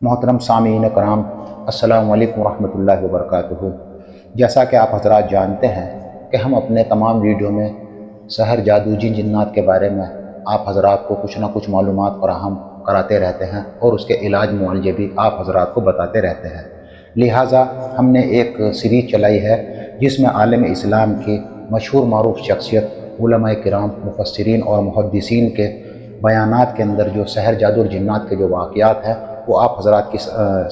محترم سامعین کرام، السلام علیکم ورحمۃ اللہ وبرکاتہ۔ جیسا کہ آپ حضرات جانتے ہیں کہ ہم اپنے تمام ویڈیو میں سحر، جادو، جن جنات کے بارے میں آپ حضرات کو کچھ نہ کچھ معلومات فراہم کراتے رہتے ہیں اور اس کے علاج معالجے بھی آپ حضرات کو بتاتے رہتے ہیں۔ لہٰذا ہم نے ایک سیریز چلائی ہے جس میں عالم اسلام کی مشہور معروف شخصیت علماء کرام، مفسرین اور محدثین کے بیانات کے اندر جو سحر، جادو اور جنات کے جو واقعات ہیں وہ آپ حضرات کے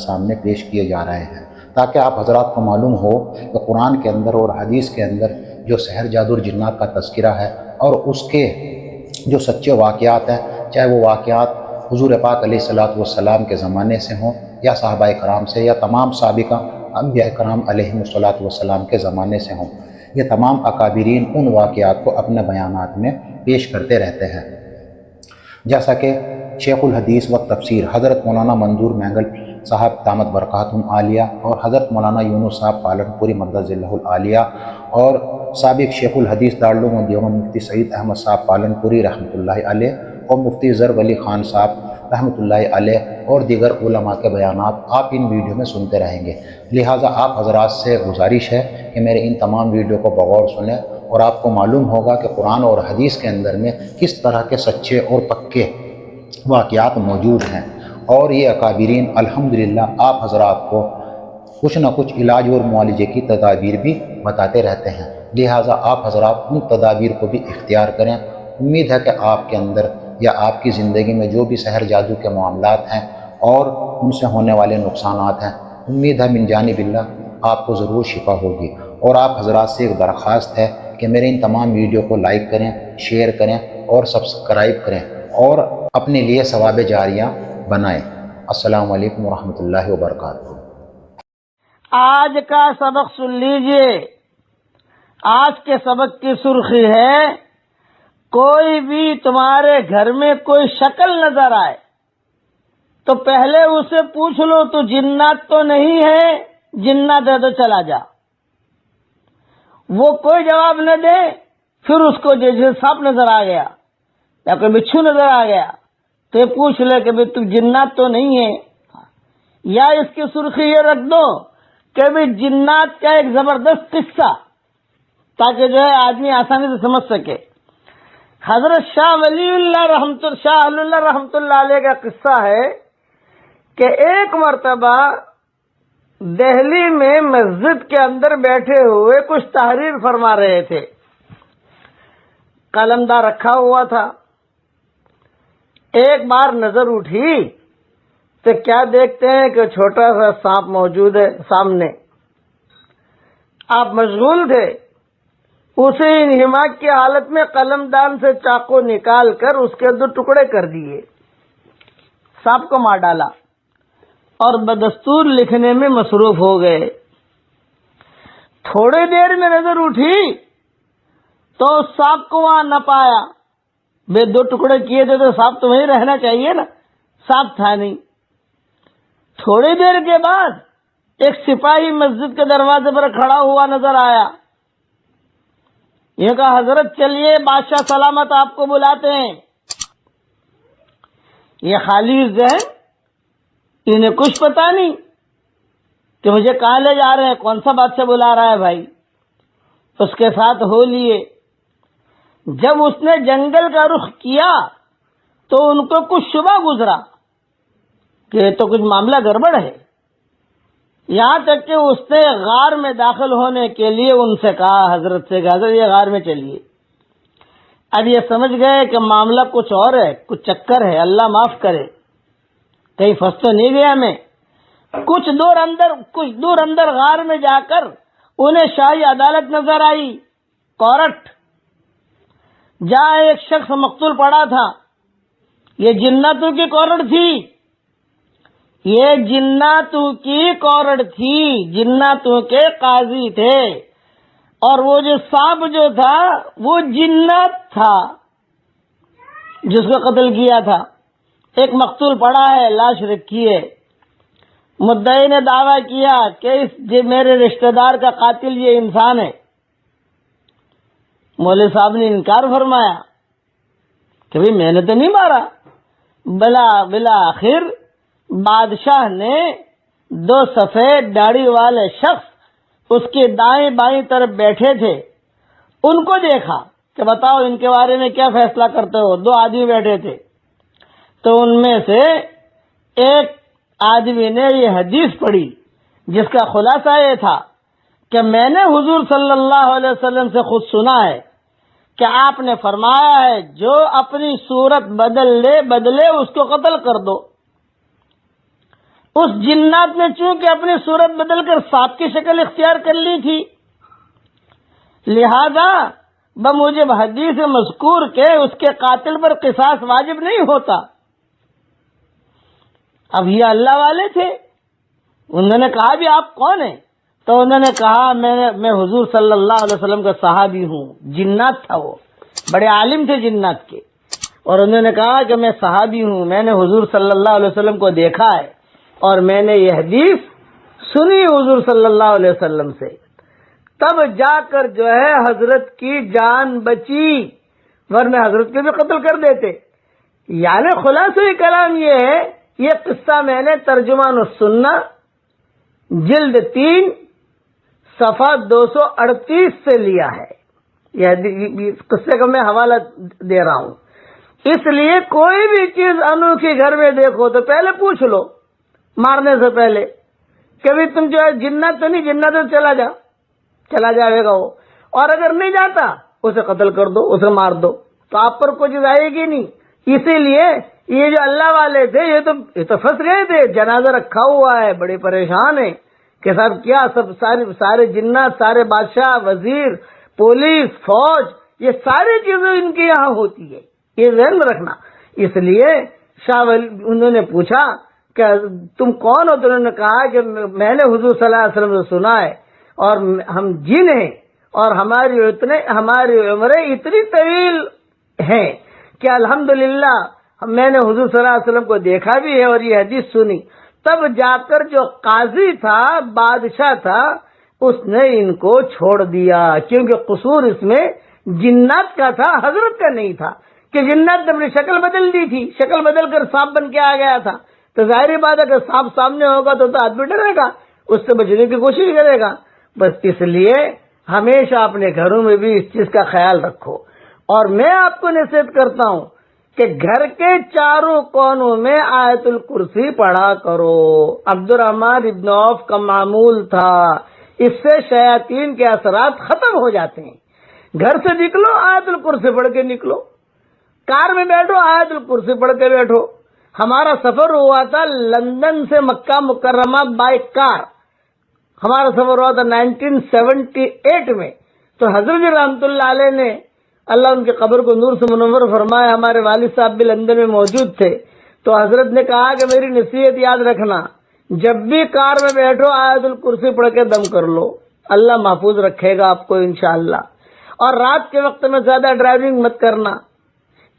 سامنے پیش کیے جا رہے ہیں، تاکہ آپ حضرات کو معلوم ہو کہ قرآن کے اندر اور حدیث کے اندر جو سحر، جادو اور جنات کا تذکرہ ہے اور اس کے جو سچے واقعات ہیں، چاہے وہ واقعات حضور پاک علیہ الصلوۃ والسلام کے زمانے سے ہوں یا صحابہ کرام سے یا تمام سابقہ انبیاء کرام علیہم الصلوۃ والسلام کے زمانے سے ہوں، یہ تمام اکابرین ان واقعات کو اپنے بیانات میں پیش کرتے رہتے ہیں۔ جیسا کہ شیخ الحدیث و تفسیر حضرت مولانا منظور مینگل صاحب دامت برکاتہم عالیہ اور حضرت مولانا یونس صاحب پالنپوری مدد ذلہ العالیہ اور سابق شیخ الحدیث دارالعلوم دیوبند مفتی سعید احمد صاحب پالنپوری رحمۃ اللہ علیہ اور مفتی ظفر ولی خان صاحب رحمۃ اللہ علیہ اور دیگر علماء کے بیانات آپ ان ویڈیو میں سنتے رہیں گے۔ لہٰذا آپ حضرات سے گزارش ہے کہ میرے ان تمام ویڈیو کو بغور سنیں اور آپ کو معلوم ہوگا کہ قرآن اور حدیث کے اندر میں کس طرح کے سچے اور پکے واقعات موجود ہیں، اور یہ اکابرین الحمدللہ آپ حضرات کو کچھ نہ کچھ علاج اور معالجے کی تدابیر بھی بتاتے رہتے ہیں۔ لہٰذا آپ حضرات ان تدابیر کو بھی اختیار کریں۔ امید ہے کہ آپ کے اندر یا آپ کی زندگی میں جو بھی سحر، جادو کے معاملات ہیں اور ان سے ہونے والے نقصانات ہیں، امید ہے من جانب اللہ آپ کو ضرور شفا ہوگی۔ اور آپ حضرات سے ایک درخواست ہے کہ میرے ان تمام ویڈیو کو لائک کریں، شیئر کریں اور سبسکرائب کریں اور اپنے لیے ثواب جاریہ بنائیں۔ السلام علیکم ورحمۃ اللہ وبرکاتہ۔ آج کا سبق سن لیجئے۔ آج کے سبق کی سرخی ہے، کوئی بھی تمہارے گھر میں کوئی شکل نظر آئے تو پہلے اسے پوچھ لو تو جنات تو نہیں ہے، جنات ہے تو چلا جا۔ وہ کوئی جواب نہ دے، پھر اس کو جیسے سانپ نظر آ گیا یا کوئی بچھو نظر آ گیا تو یہ پوچھ لے کہ بھئی تو جنات تو نہیں ہے، یا اس کی سرخی یہ رکھ دو کہ بھئی جنات کا ایک زبردست قصہ، تاکہ جو ہے آدمی آسانی سے سمجھ سکے۔ حضرت شاہ ولی اللہ رحمت اللہ علیہ کا قصہ ہے کہ ایک مرتبہ دہلی میں مسجد کے اندر بیٹھے ہوئے کچھ تحریر فرما رہے تھے، قلمدار رکھا ہوا تھا۔ ایک بار نظر اٹھی تو کیا دیکھتے ہیں کہ چھوٹا سا سانپ موجود ہے سامنے۔ آپ مشغول تھے، اسے انہماک کی حالت میں قلم دان سے چاقو نکال کر اس کے 2 ٹکڑے کر دیے، سانپ کو مار ڈالا اور بدستور لکھنے میں مصروف ہو گئے۔ تھوڑی دیر میں نظر اٹھی تو سانپ کو وہاں نہ پایا۔ بے 2 ٹکڑے کیے تھے تو سانپ تو وہیں رہنا چاہیے نا، سانپ تھا نہیں۔ تھوڑی دیر کے بعد ایک سپاہی مسجد کے دروازے پر کھڑا ہوا نظر آیا۔ یہ کہا حضرت چلیے بادشاہ سلامت آپ کو بلاتے ہیں۔ یہ خالی ذہن، انہیں کچھ پتا نہیں کہ مجھے کہاں لے جا رہے ہیں، کون سا بادشاہ بلا رہا ہے بھائی۔ اس کے ساتھ ہو لیے۔ جب اس نے جنگل کا رخ کیا تو ان کو کچھ شبہ گزرا کہ یہ تو کچھ معاملہ گڑبڑ ہے۔ یہاں تک کہ اس نے غار میں داخل ہونے کے لیے ان سے کہا، حضرت سے کہا حضرت یہ غار میں چلیے۔ اب یہ سمجھ گئے کہ معاملہ کچھ اور ہے، کچھ چکر ہے، اللہ معاف کرے، کہیں پھنس تو نہیں گیا میں۔ کچھ دور اندر غار میں جا کر انہیں شاہی عدالت نظر آئی، کورٹ، جہاں ایک شخص مقتول پڑا تھا۔ یہ جناتوں کی کورٹ تھی، یہ جناتوں کی کورٹ تھی، جناتوں کے قاضی تھے، اور وہ جو سانپ جو تھا وہ جنات تھا جس کو قتل کیا تھا۔ ایک مقتول پڑا ہے، لاش رکھی ہے۔ مدعی نے دعویٰ کیا کہ میرے رشتہ دار کا قاتل یہ انسان ہے۔ مولوی صاحب نے انکار فرمایا کہ بھئی میں نے تو نہیں مارا۔ بلا آخر بادشاہ نے 2 سفید داڑھی والے شخص اس کے دائیں بائیں طرف بیٹھے تھے، ان کو دیکھا کہ بتاؤ ان کے بارے میں کیا فیصلہ کرتے ہو۔ 2 آدمی بیٹھے تھے، تو ان میں سے ایک آدمی نے یہ حدیث پڑھی جس کا خلاصہ یہ تھا کہ میں نے حضور صلی اللہ علیہ وسلم سے خود سنا ہے کہ آپ نے فرمایا ہے جو اپنی صورت بدلے اس کو قتل کر دو۔ اس جنات نے چونکہ اپنی صورت بدل کر سانپ کی شکل اختیار کر لی تھی، لہذا بموجب حدیث مذکور کے اس کے قاتل پر قصاص واجب نہیں ہوتا۔ اب یہ اللہ والے تھے، انہوں نے کہا بھی آپ کون ہیں؟ تو انہوں نے کہا میں حضور صلی اللہ علیہ وسلم کا صحابی ہوں۔ جنات تھا، وہ بڑے عالم تھے جنات کے، اور انہوں نے کہا کہ میں صحابی ہوں، میں نے حضور صلی اللہ علیہ وسلم کو دیکھا ہے اور میں نے یہ حدیث سنی حضور صلی اللہ علیہ وسلم سے۔ تب جا کر جو ہے حضرت کی جان بچی، ورنہ حضرت کے بھی قتل کر دیتے۔ یعنی خلاصہ کلام یہ ہے، یہ قصہ میں نے ترجمان السنہ جلد 3 صفحہ 238 سے لیا ہے۔ یہ قصے کا میں حوالہ دے رہا ہوں۔ اس لیے کوئی بھی چیز انوکھی گھر میں دیکھو تو پہلے پوچھ لو مارنے سے پہلے کہ بھی تم جو ہے جنات تو نہیں، جنات تو چلا جائے گا وہ، اور اگر نہیں جاتا اسے قتل کر دو، اسے مار دو، تو آپ پر کوئی چیز آئے گی نہیں۔ اسی لیے یہ جو اللہ والے تھے یہ تو پھنس گئے تھے، جنازہ رکھا ہوا ہے، بڑے پریشان ہیں کہ صاحب کیا سارے جنات، سارے بادشاہ، وزیر، پولیس، فوج، یہ ساری چیزیں ان کے یہاں ہوتی ہے، یہ ذہن میں رکھنا۔ اس لیے شاہ ولی انہوں نے پوچھا کہ تم کون ہو؟ تو انہوں نے کہا کہ میں نے حضور صلی اللہ علیہ وسلم سے سنا ہے، اور ہم جن ہیں، اور ہماری عمریں اتنی طویل ہیں کہ الحمدللہ میں نے حضور صلی اللہ علیہ وسلم کو دیکھا بھی ہے اور یہ حدیث سنی۔ تب جا کر جو قاضی تھا، بادشاہ تھا، اس نے ان کو چھوڑ دیا، کیونکہ قصور اس میں جنات کا تھا، حضرت کا نہیں تھا، کہ جنات نے اپنی شکل بدل دی تھی، شکل بدل کر سانپ بن کے آ گیا تھا، تو ظاہری بات ہے کہ سانپ سامنے ہوگا تو آدمی ڈرے گا، اس سے بچنے کی کوشش کرے گا۔ بس اس لیے ہمیشہ اپنے گھروں میں بھی اس چیز کا خیال رکھو۔ اور میں آپ کو نصیحت کرتا ہوں کہ گھر کے چاروں کونوں میں آیت الکرسی پڑھا کرو۔ عبد الرحمن ابن عوف کا معمول تھا، اس سے شیاطین کے اثرات ختم ہو جاتے ہیں۔ گھر سے نکلو آیت الکرسی پڑھ کے نکلو، کار میں بیٹھو آیت الکرسی پڑھ کے بیٹھو۔ ہمارا سفر ہوا تھا لندن سے مکہ مکرمہ بائی کار، ہمارا سفر ہوا تھا 1978 میں۔ تو حضرت رحمت اللہ علیہ نے، اللہ ان کی قبر کو نور سے منور فرمایا، ہمارے والد صاحب بھی لندن میں موجود تھے، تو حضرت نے کہا کہ میری نصیحت یاد رکھنا، جب بھی کار میں بیٹھو آیت الکرسی پڑھ کے دم کر لو، اللہ محفوظ رکھے گا آپ کو انشاءاللہ۔ اور رات کے وقت میں زیادہ ڈرائیونگ مت کرنا۔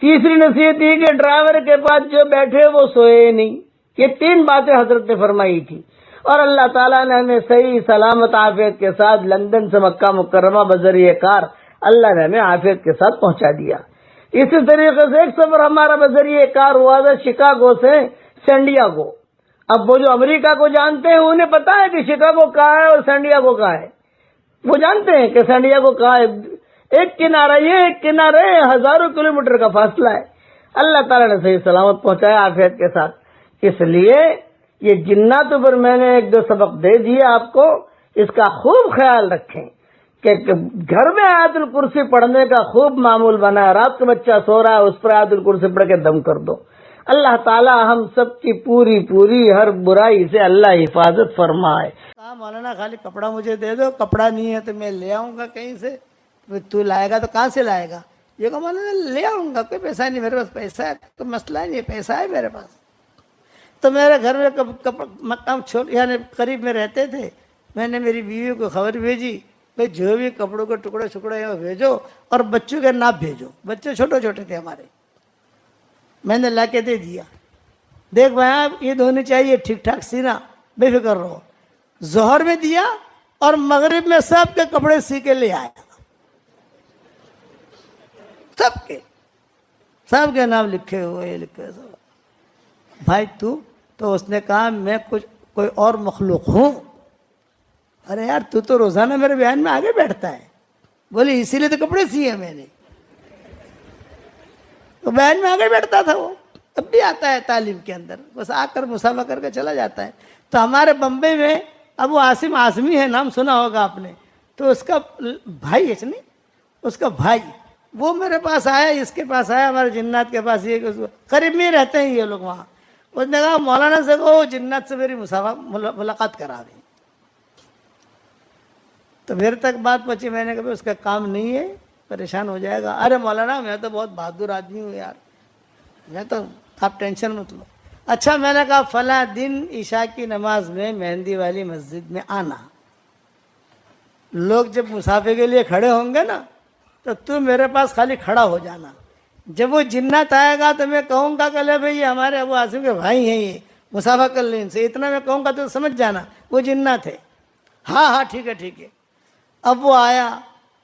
تیسری نصیحت یہ کہ ڈرائیور کے پاس جو بیٹھے وہ سوئے نہیں۔ یہ 3 باتیں حضرت نے فرمائی تھی، اور اللہ تعالیٰ نے ہمیں صحیح سلامت عافیت کے ساتھ لندن سے مکہ مکرمہ بذریعہ کار اللہ نے ہمیں عافیت کے ساتھ پہنچا دیا۔ اسی طریقے سے ایک سفر ہمارا بذریعہ کار ہوا تھا شکاگو سے سینڈیاگو۔ اب وہ جو امریکہ کو جانتے ہیں انہیں پتا ہے کہ شکاگو کہاں ہے اور سینڈیاگو کہاں ہے، وہ جانتے ہیں کہ سینڈیاگو کہاں ہے۔ ایک کنارہ یہ، ایک کنارہ ہزاروں کلومیٹر کا فاصلہ ہے۔ اللہ تعالیٰ نے صحیح سلامت پہنچایا عافیت کے ساتھ۔ اس لیے یہ جناتوں پر میں نے 1-2 سبق دے دیے آپ کو، اس کا خوب خیال رکھیں کہ گھر میں آیت الکرسی پڑھنے کا خوب معمول بنا ہے۔ رات کو بچہ سو رہا ہے اس پر آیت الکرسی پڑھ کے دم کر دو۔ اللہ تعالیٰ ہم سب کی پوری ہر برائی سے اللہ حفاظت فرمائے۔ کہا مولانا خالی کپڑا مجھے دے دو، کپڑا نہیں ہے تو میں لے آؤں گا کہیں سے۔ تو لائے گا تو کہاں سے لائے گا؟ یہ کہ مولانا لے آؤں گا، کوئی پیسہ نہیں میرے پاس، پیسہ ہے تو مسئلہ نہیں ہے، پیسہ ہے میرے پاس۔ تو میرے گھر میں مقام یعنی قریب میں رہتے تھے، میں نے میری بیوی کو خبر بھیجی بھائی جو بھی کپڑوں کے ٹکڑے ہیں وہ بھیجو، اور بچوں کے ناپ بھیجو، بچے چھوٹے تھے ہمارے۔ میں نے لا کے دے دیا، دیکھ بھائی عید ہونی چاہیے، ٹھیک ٹھاک سینا، بے فکر رہو۔ ظہر میں دیا اور مغرب میں سب کے کپڑے سی کے لے آیا، سب کے نام لکھے ہوئے، لکھے سب۔ بھائی تو تو اس نے کہا میں کوئی اور مخلوق ہوں؟ ارے یار تو روزانہ میرے بیان میں آگے بیٹھتا ہے. بولی اسی لیے تو کپڑے سیے میں نے. تو بیان میں آگے بیٹھتا تھا وہ، اب بھی آتا ہے تعلیم کے اندر، بس آ کر مسافہ کر کے چلا جاتا ہے. تو ہمارے بمبئی میں ابو عاصم اعظمی ہے، نام سنا ہوگا آپ نے. تو اس کا بھائی ہے نہیں، اس کا بھائی وہ میرے پاس آیا، اس کے پاس آیا، ہمارے جنات کے پاس، یہ قریب میں رہتے ہیں یہ لوگ وہاں. اس نے کہا مولانا سے کہو جنات سے میری ملاقات کرا دیں. تو میرے تک بات پہنچی، میں نے کہا اس کا کام نہیں ہے، پریشان ہو جائے گا. ارے مولانا میں تو بہت بہادر آدمی ہوں یار، میں تو، آپ ٹینشن مت لو. اچھا میں نے کہا فلاں دن عشاء کی نماز میں مہندی والی مسجد میں آنا، لوگ جب مسافے کے لیے کھڑے ہوں گے نا تو میرے پاس خالی کھڑا ہو جانا. جب وہ جنات آئے گا تو میں کہوں گا کہ لے بھائی یہ ہمارے ابو عاصم کے بھائی ہیں، یہ مسافہ کر لیں ان سے، اتنا میں کہوں گا تو سمجھ جانا وہ جنات ہے. ہاں ٹھیک ہے ٹھیک ہے. اب وہ آیا،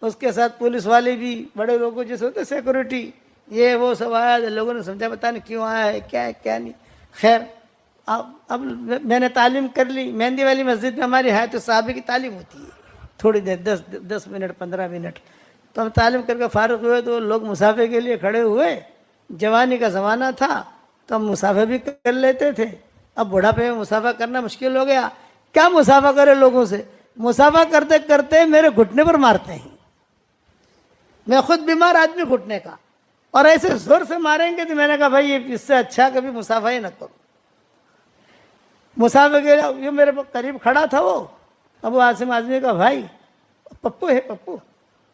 اس کے ساتھ پولیس والے بھی، بڑے لوگوں جیسے ہوتے سیکورٹی، یہ وہ سب آیا. لوگوں نے سمجھا پتہ نہیں کیوں آیا ہے، کیا ہے کیا نہیں. خیر اب میں نے تعلیم کر لی. مہندی والی مسجد میں ہماری حیات صحابہ کی تعلیم ہوتی ہے تھوڑی دیر، 10 منٹ 15 منٹ. تو ہم تعلیم کر کے فارغ ہوئے تو لوگ مسافے کے لیے کھڑے ہوئے. جوانی کا زمانہ تھا تو ہم مسافہ بھی کر لیتے تھے. اب بڑھاپے میں مسافہ کرنا مشکل ہو گیا. کیا مسافہ کرے لوگوں سے؟ مسافہ کرتے کرتے میرے گھٹنے پر مارتے ہیں. میں خود بیمار آدمی گھٹنے کا، اور ایسے زور سے ماریں گے تو میں نے کہا بھائی اس سے اچھا کبھی مسافہ ہی نہ کرو. مسافہ کے یہ میرے قریب کھڑا تھا وہ ابو عاصم اعظمی کا بھائی، پپو ہے،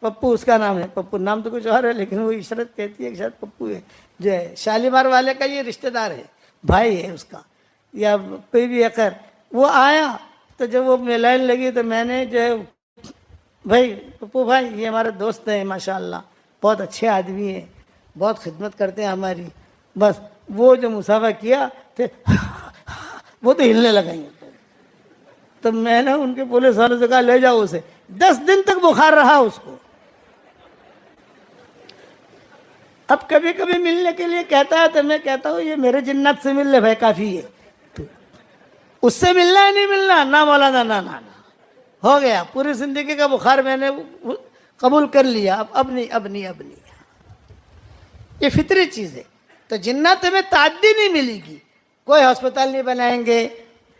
پپو اس کا نام ہے. پپو نام تو کچھ اور ہے لیکن وہ عشرت کہتی ہے کہ شاید پپو ہے، جو ہے شالیمار والے کا یہ رشتہ دار ہے، بھائی ہے اس کا یا کوئی بھی اخر. وہ آیا تو جب وہ لائن لگی تو میں نے جو ہے بھائی پپو بھائی یہ ہمارے دوست ہیں ماشاءاللہ، بہت اچھے آدمی ہیں، بہت خدمت کرتے ہیں ہماری. بس وہ جو مسافہ کیا تو وہ تو ہلنے لگیں گے. تو میں نے ان کے پولیس والوں سے کہا لے جاؤ اسے. 10 دن تک بخار رہا اس کو. اب کبھی کبھی ملنے کے لیے کہتا ہے تو میں کہتا ہوں یہ میرے جنات سے مل لے بھائی، کافی ہے. اس سے ملنا ہے نہیں ملنا، نہ مولانا نہ ہو گیا. پوری زندگی کا بخار میں نے قبول کر لیا. اب نہیں. یہ فطری چیز ہے. تو جنات میں تعدی نہیں ملے گی. کوئی ہسپتال نہیں بنائیں گے،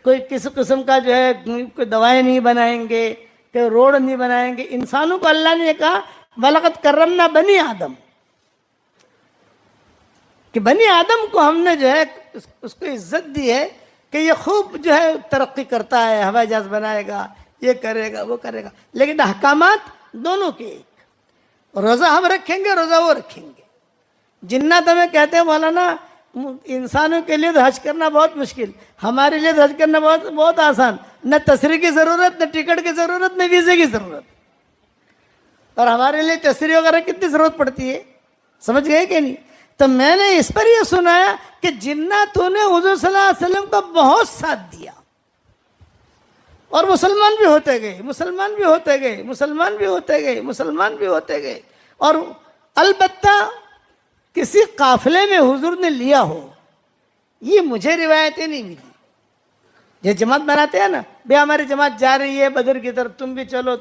کوئی کسی قسم کا جو ہے کوئی دوائیں نہیں بنائیں گے، کوئی روڈ نہیں بنائیں گے. انسانوں کو اللہ نے کہا وَلَقَدْ كَرَّمْنَا بنی آدم، کہ بنی آدم کو ہم نے جو ہے اس کو عزت دی ہے کہ یہ خوب جو ہے ترقی کرتا ہے، ہوائی جہاز بنائے گا، یہ کرے گا وہ کرے گا. لیکن احکامات دونوں کے ایک. روزہ ہم رکھیں گے، روزہ وہ رکھیں گے. جنات ہمیں کہتے ہیں مولانا انسانوں کے لیے تو حج کرنا بہت مشکل، ہمارے لیے تو حج کرنا بہت آسان. نہ تشریح کی ضرورت، نہ ٹکٹ کی ضرورت، نہ ویزے کی ضرورت. اور ہمارے لیے تشریح وغیرہ کتنی ضرورت پڑتی ہے، سمجھ گئے کہ نہیں؟ تو میں نے اس پر یہ سنایا کہ جناتوں نے حضور صلی اللہ علیہ وسلم کا بہت ساتھ دیا، اور مسلمان بھی ہوتے گئے. اور البتہ کسی قافلے میں حضور نے لیا ہو، یہ مجھے روایتیں نہیں ملی. یہ جماعت بناتے ہیں نا، بے ہماری جماعت جا رہی ہے بدر کی طرف، تم بھی چلو،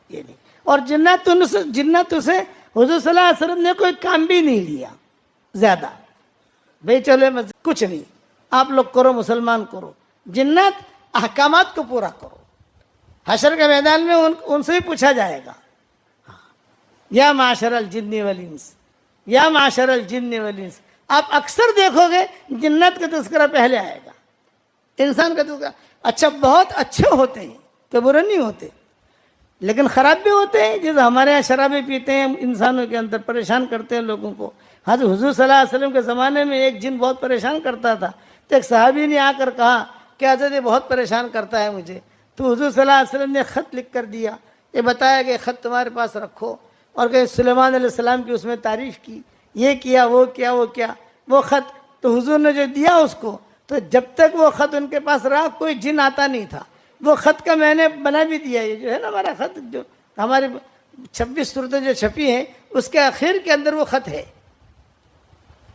یہ نہیں. اور جناتوں سے حضور صلی اللہ علیہ وسلم نے کوئی کام بھی نہیں لیا زیادہ. بھائی چلو کچھ نہیں، آپ لوگ کرو، مسلمان کرو. جنات احکامات کو پورا کرو. حشر کے میدان میں ان سے ہی پوچھا جائے گا، یا معاشر الجن والانس. آپ اکثر دیکھو گے جنات کا تذکرہ پہلے آئے گا، انسان کا تذکرہ. اچھا بہت اچھے ہوتے ہیں کہ برے نہیں ہوتے، لیکن خراب بھی ہوتے ہیں. جیسے ہمارے یہاں شرابیں پیتے ہیں، انسانوں کے اندر پریشان کرتے ہیں لوگوں کو. حضور صلی اللہ علیہ وسلم کے زمانے میں ایک جن بہت پریشان کرتا تھا، تو ایک صحابی نے آ کر کہا کہ حضرت یہ بہت پریشان کرتا ہے مجھے. تو حضور صلی اللہ علیہ وسلم نے خط لکھ کر دیا، یہ بتایا کہ خط تمہارے پاس رکھو، اور کہ سلیمان علیہ السلام کی اس میں تعریف کی، یہ کیا وہ کیا وہ خط. تو حضور نے جو دیا اس کو، تو جب تک وہ خط ان کے پاس رہا کوئی جن آتا نہیں تھا. وہ خط کا میں نے بنا بھی دیا. یہ جو ہے نا ہمارا خط، جو ہماری 26 صورتیں جو چھپی ہیں، اس کے آخر کے اندر وہ خط ہے.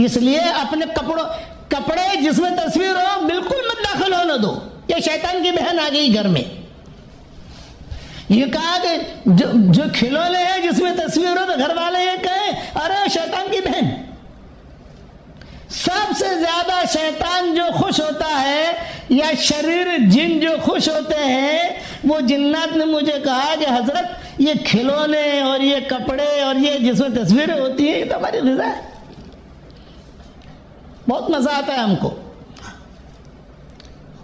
اس لیے اپنے کپڑے جس میں تصویر ہو بالکل مت داخل ہونے دو. یہ شیطان کی بہن آ گئی گھر میں. یہ کہا کہ جو کھلونے ہیں جس میں تصویر ہو تو گھر والے یہ کہیں ارے شیطان کی بہن. سب سے زیادہ شیطان جو خوش ہوتا ہے یا شریر جن جو خوش ہوتے ہیں وہ جنات نے مجھے کہا کہ حضرت یہ کھلونے اور یہ کپڑے اور یہ جس میں تصویریں ہوتی ہیں یہ تو ہماری غذا ہے. بہت مزہ آتا ہے ہم کو.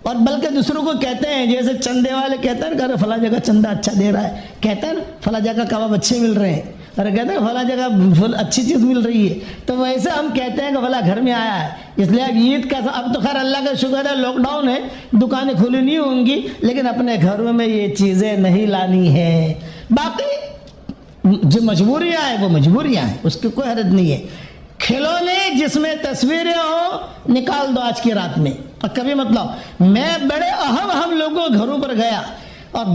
اور بلکہ دوسروں کو کہتے ہیں جیسے چندے والے کہتے ہیں کہ فلاں جگہ چندہ اچھا دے رہا ہے, کہتے ہیں نا فلاں جگہ کباب اچھے مل رہے ہیں, اور کہتے ہیں فلاں جگہ اچھی چیز مل رہی ہے. تو ویسے ہم کہتے ہیں کہ فلاں گھر میں آیا ہے, اس لیے اب عید کا اب تو خیر اللہ کا شکر ہے لاک ڈاؤن ہے, دکانیں کھلی نہیں ہوں گی, لیکن اپنے گھروں میں یہ چیزیں نہیں لانی ہیں. باقی جو مجبوریاں ہیں وہ مجبوریاں ہیں, اس کی کوئی حرج نہیں ہے. کھلونے جس میں تصویریں ہوں نکال دو آج کی رات میں, اور کبھی مت لاؤ. میں بڑے اہم لوگوں کے گھروں پر گیا اور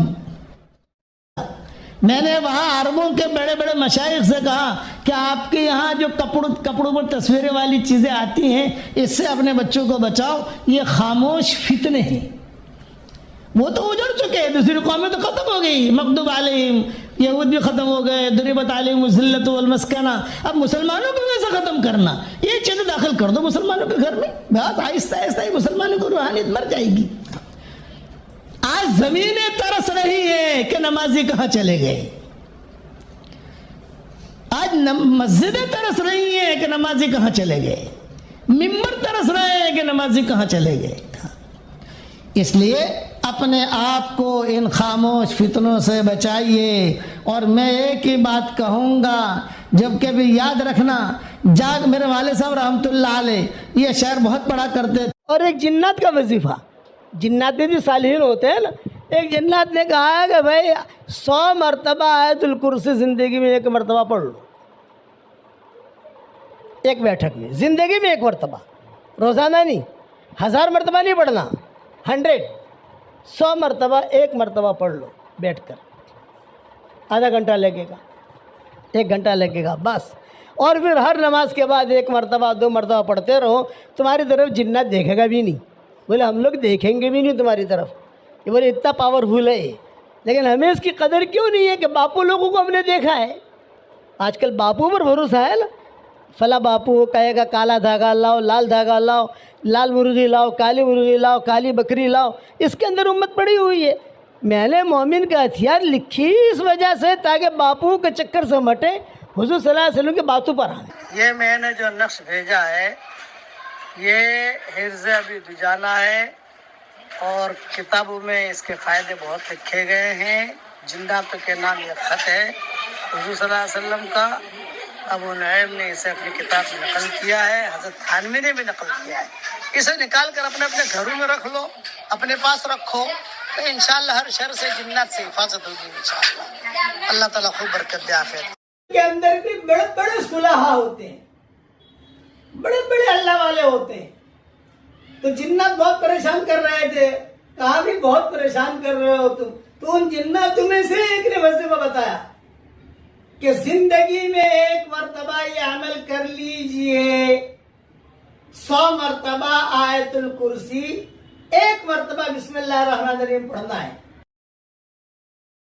میں نے وہاں عربوں کے بڑے بڑے مشائخ سے کہا کہ آپ کے یہاں جو کپڑوں پر تصویریں والی چیزیں آتی ہیں اس سے اپنے بچوں کو بچاؤ, یہ خاموش فتنے ہیں. وہ تو اجڑ چکے ہیں, دوسری قومیں تو ختم ہو گئی, مغضوب علیہم, یہود بھی ختم ہو گئے, ضربت علیہم الذلۃ والمسکنہ. اب مسلمانوں کو کیسے ختم کرنا, یہ چیزیں داخل کر دو مسلمانوں کے گھر میں, بہت آہستہ آہستہ ہی مسلمانوں کو روحانیت مر جائے گی. آج زمینیں ترس رہی ہیں کہ نمازی کہاں چلے گئے, آج مسجدیں ترس رہی ہیں کہ نمازی کہاں چلے گئے, ممبر ترس رہے ہیں کہ نمازی کہاں چلے گئے. اس لیے اپنے آپ کو ان خاموش فتنوں سے بچائیے. اور میں ایک ہی بات کہوں گا, جب کہ بھی یاد رکھنا, میرے والد صاحب رحمۃ اللہ علیہ یہ شعر بہت پڑھا کرتے. اور ایک جنات کا وظیفہ, جنات بھی صالحین ہوتے ہیں نا. ایک جنات نے کہا کہ بھائی 100 مرتبہ آیت الکرسی زندگی میں ایک مرتبہ پڑھ لو, ایک بیٹھک میں, زندگی میں ایک مرتبہ, روزانہ نہیں, 1000 مرتبہ نہیں پڑھنا, 100 مرتبہ ایک مرتبہ پڑھ لو بیٹھ کر. آدھا گھنٹہ لگے گا, 1 گھنٹہ لگے گا بس. اور پھر ہر نماز کے بعد 1 مرتبہ 2 مرتبہ پڑھتے رہو, تمہاری طرف جنات دیکھے گا بھی نہیں. بولے ہم لوگ دیکھیں گے بھی نہیں تمہاری طرف, یہ بولے اتنا پاورفل ہے یہ. لیکن ہمیں اس کی قدر کیوں نہیں ہے کہ باپو لوگوں کو ہم نے دیکھا ہے. آج کل باپو پر بھروسہ ہے نا, فلاں باپو کہے گا کالا دھاگا لاؤ, لال دھاگا لاؤ, لال مرغی لاؤ, کالی مرغی لاؤ, کالی بکری لاؤ, اس کے اندر امت پڑی ہوئی ہے. میں نے مومن کا ہتھیار لکھی اس وجہ سے تاکہ باپو کے چکر سے مٹے, حضور صلی اللہ علیہ وسلم کی باتوں پر آئیں. یہ میں نے جو نقش بھیجا ہے یہ حرز ابی دجانہ ہے, اور کتابوں میں اس کے فائدے بہت لکھے گئے ہیں. جنات کے نام یہ خط ہے حضور صلی اللہ علیہ وسلم کا. ابو نعیم نے اسے اپنی کتاب میں نقل کیا ہے, حضرت تھانوی نے بھی نقل کیا ہے. اسے نکال کر اپنے گھروں میں رکھ لو, اپنے پاس رکھو, تو انشاءاللہ ہر شر سے جنات سے حفاظت ہوگی انشاءاللہ. اللہ تعالیٰ خوب برکت دے, عافیت. کے اندر بھی بڑے بڑے صلحاء ہوتے ہیں, بڑے بڑے اللہ والے ہوتے ہیں. تو جنات بہت پریشان کر رہے تھے, کہا بھی بہت پریشان کر رہے ہو تم. تو ان جناتوں میں سے ایک نے وظیفہ بتایا کہ زندگی میں 1 مرتبہ یہ عمل کر لیجئے, 100 مرتبہ آیت الکرسی, 1 مرتبہ بسم اللہ الرحمن الرحیم پڑھنا ہے.